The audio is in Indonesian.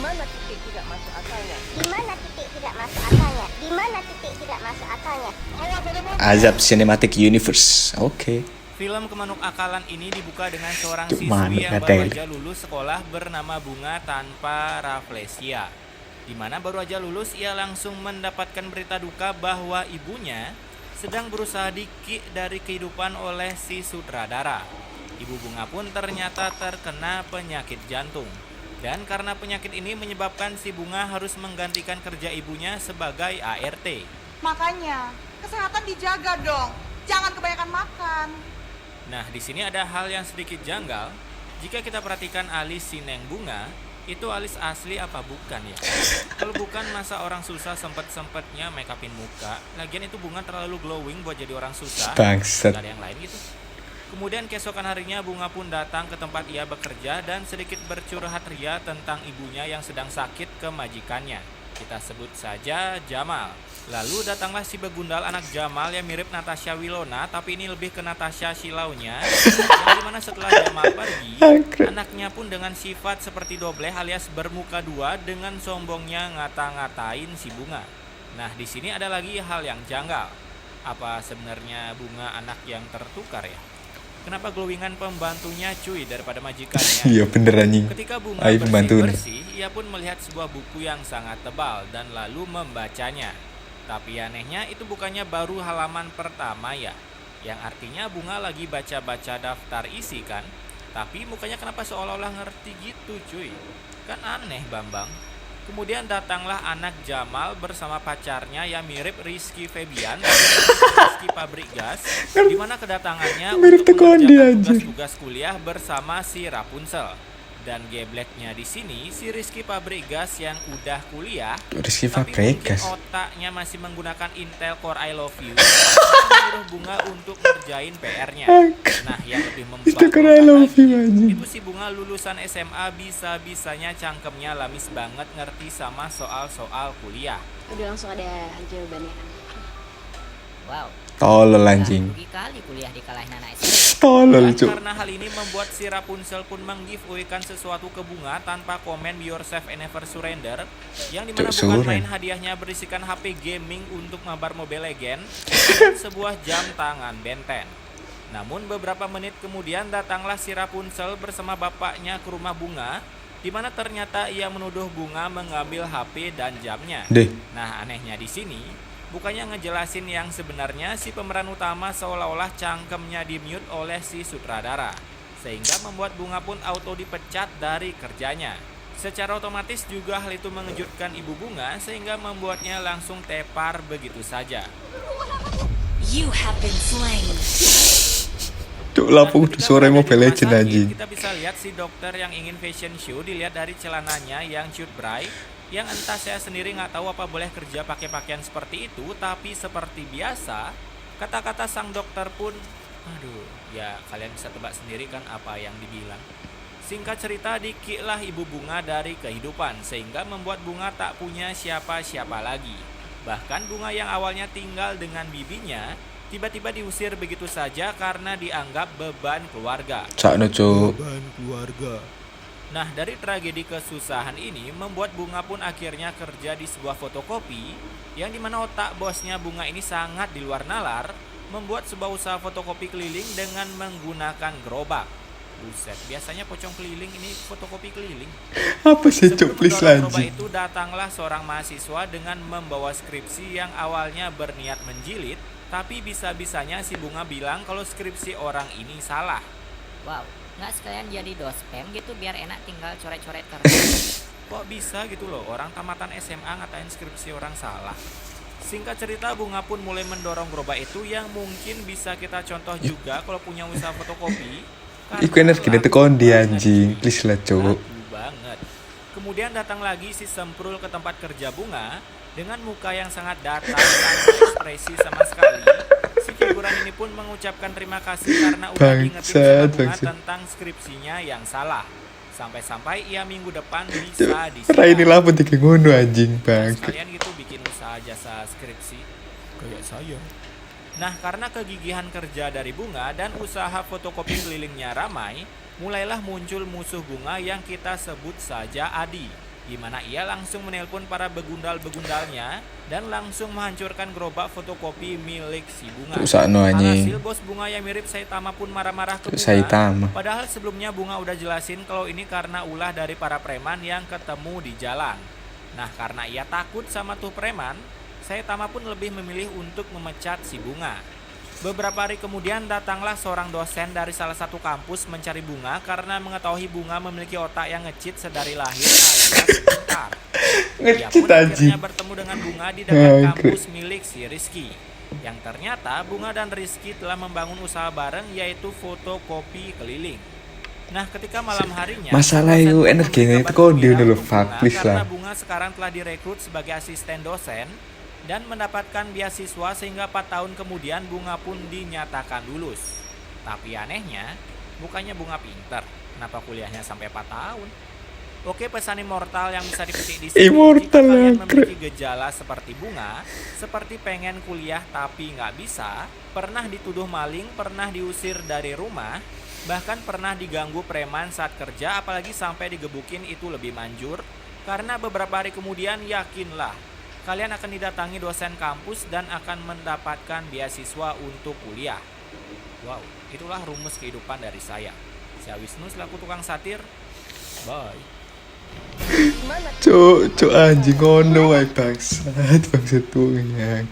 mana titik tidak masuk akalnya? Di mana titik tidak masuk akalnya? Di mana titik tidak masuk akalnya? Azab Cinematic Universe. Oke. Film Kemanuk Akalan ini dibuka dengan seorang Cuk, siswi manuk yang ngatain. baru aja lulus sekolah bernama Bunga tanpa raflesia. Di mana baru aja lulus ia langsung mendapatkan berita duka bahwa ibunya sedang berusaha diki dari kehidupan oleh si sutradara. Ibu Bunga pun ternyata terkena penyakit jantung. Dan karena penyakit ini menyebabkan si Bunga harus menggantikan kerja ibunya sebagai ART. Makanya, kesehatan dijaga dong. Jangan kebanyakan makan. Nah, di sini ada hal yang sedikit janggal. Jika kita perhatikan alis si Neng Bunga, itu alis asli apa bukan ya? Kalau bukan, masa orang susah sempet-sempetnya make upin muka. Lagian itu Bunga terlalu glowing buat jadi orang susah. Bangsat. Gak ada yang lain gitu. Kemudian keesokan harinya Bunga pun datang ke tempat ia bekerja dan sedikit bercurhat ria tentang ibunya yang sedang sakit ke majikannya. Kita sebut saja Jamal. Lalu datanglah si begundal anak Jamal yang mirip Natasha Wilona, tapi ini lebih ke Natasha Silaunya. Yang dimana setelah Jamal pergi, anaknya pun dengan sifat seperti Dobleh alias bermuka dua dengan sombongnya ngata-ngatain si Bunga. Nah, di sini ada lagi hal yang janggal. Apa sebenarnya Bunga anak yang tertukar ya? Kenapa glowingan pembantunya cuy daripada majikannya? Iya bener anjing. Ketika Bunga Ayo pembantu nih. bersih-bersih, ia pun melihat sebuah buku yang sangat tebal dan lalu membacanya. Tapi anehnya itu bukannya baru halaman pertama ya, yang artinya Bunga lagi baca-baca daftar isi kan. Tapi mukanya kenapa seolah-olah ngerti gitu cuy. Kan aneh Bambang. Kemudian datanglah anak Jamal bersama pacarnya yang mirip Rizky Febian, Rizky Pabrik Gas, di mana kedatangannya Mirip untuk Tekondi, mengerjakan anjir. tugas-tugas kuliah bersama si Rapunzel. Dan gebleknya di sini si Rizky Pabrik Gas yang udah kuliah, Rizky tapi Pabrik mungkin Gas. otaknya masih menggunakan Intel Core I Love You, menyuruh Bunga untuk ngerjain PR-nya. Nah, yang lebih Intel Core I Love You, anjing. itu si Bunga lulusan SMA bisa-bisanya cangkemnya lamis banget ngerti sama soal-soal kuliah. Udah langsung ada jawabannya. Wow, Tolol anjing. rugi kali kuliah dikalahin anak SMA. Tolol Dan cuk. karena hal ini membuat si Rapunzel pun menggiveaway-kan sesuatu ke Bunga tanpa komen Be Yourself and Never Surrender, yang dimana Cuk, bukan suren. main hadiahnya berisikan HP gaming untuk mabar Mobile Legends dan sebuah jam tangan benten. Namun beberapa menit kemudian datanglah si Rapunzel bersama bapaknya ke rumah Bunga, di mana ternyata ia menuduh Bunga mengambil HP dan jamnya. Deh. Nah, anehnya di sini bukannya ngejelasin yang sebenarnya si pemeran utama seolah-olah cangkemnya di-mute oleh si sutradara, sehingga membuat Bunga pun auto dipecat dari kerjanya. Secara otomatis juga hal itu mengejutkan ibu Bunga sehingga membuatnya langsung tepar begitu saja. You have been slain. Cuk lapung Ketika sore berada di Mobile rumah Legend sakit, anjing. kita bisa lihat si dokter yang ingin fashion show dilihat dari celananya yang shoot bright, yang entah saya sendiri nggak tahu apa boleh kerja pakai pakaian seperti itu, tapi seperti biasa kata-kata sang dokter pun, aduh ya kalian bisa tebak sendiri kan apa yang dibilang. Singkat cerita, dikilah ibu Bunga dari kehidupan sehingga membuat Bunga tak punya siapa-siapa lagi. Bahkan Bunga yang awalnya tinggal dengan bibinya tiba-tiba diusir begitu saja karena dianggap beban keluarga. Sakno cuk. Nah, dari tragedi kesusahan ini membuat Bunga pun akhirnya kerja di sebuah fotokopi yang dimana otak bosnya Bunga ini sangat di luar nalar, membuat sebuah usaha fotokopi keliling dengan menggunakan gerobak. Buset, biasanya pocong keliling, ini fotokopi keliling. Apa sih cuk Sebelum please mendorong gerobak anjing. itu datanglah seorang mahasiswa dengan membawa skripsi yang awalnya berniat menjilid, tapi bisa-bisanya si Bunga bilang kalau skripsi orang ini salah. Wow, nggak sekalian jadi dospem gitu biar enak tinggal coret-coret terus. Kok bisa gitu loh, orang tamatan SMA ngatain skripsi orang salah. Singkat cerita, Bunga pun mulai mendorong gerobak itu yang mungkin bisa kita contoh juga kalau punya usaha fotokopi. Iku energi tekondi anjing. Please lah cuk. Laku banget. Kemudian datang lagi si Semprul ke tempat kerja Bunga dengan muka yang sangat datar tanpa ekspresi sama sekali. Si figuran ini pun mengucapkan terima kasih karena udah diingetin sama Bunga Bangsat. tentang skripsinya yang salah. Sampai-sampai ia minggu depan bisa Rai ini disidang. lah pun tiga ngono anjing bang. Sekalian gitu bikin usaha jasa skripsi kayak saya. Nah, karena kegigihan kerja dari Bunga dan usaha fotokopi kelilingnya ramai, mulailah muncul musuh Bunga yang kita sebut saja Adi. di mana ia langsung menelpon para begundal-begundalnya dan langsung menghancurkan gerobak fotokopi milik si Bunga. Cuk sakno anjing. Alhasil bos Bunga yang mirip Saitama pun marah-marah ke Cuk Bunga. Saitama. Padahal sebelumnya Bunga udah jelasin kalau ini karena ulah dari para preman yang ketemu di jalan. Nah, karena ia takut sama tuh preman, Saitama pun lebih memilih untuk memecat si Bunga. Beberapa hari kemudian datanglah seorang dosen dari salah satu kampus mencari Bunga karena mengetahui Bunga memiliki otak yang ngecit sedari lahir alias pintar. Ia Ngecit pun anjing. akhirnya bertemu dengan Bunga di dekat kampus milik si Rizky. Yang ternyata Bunga dan Rizky telah membangun usaha bareng yaitu fotokopi keliling. Nah, ketika malam harinya Masalah dosen itu pun energinya memberi itu kabar kode gembira dulu, untuk fuck, Bunga please karena lah. Bunga sekarang telah direkrut sebagai asisten dosen dan mendapatkan beasiswa sehingga 4 tahun kemudian Bunga pun dinyatakan lulus. Tapi anehnya, bukannya Bunga pinter, kenapa kuliahnya sampai 4 tahun? Oke, pesan immortal yang bisa dipetik di sini. Immortal Jika kalian lah, memiliki gejala seperti Bunga, seperti pengen kuliah tapi nggak bisa, pernah dituduh maling, pernah diusir dari rumah, bahkan pernah diganggu preman saat kerja, apalagi sampai digebukin, itu lebih manjur. Karena beberapa hari kemudian yakinlah, kalian akan didatangi dosen kampus dan akan mendapatkan beasiswa untuk kuliah. Wow, itulah rumus kehidupan dari saya. Saya Wisnu selaku tukang satir. Bye. Cuk anjing ngono wae bangsat tuh ya.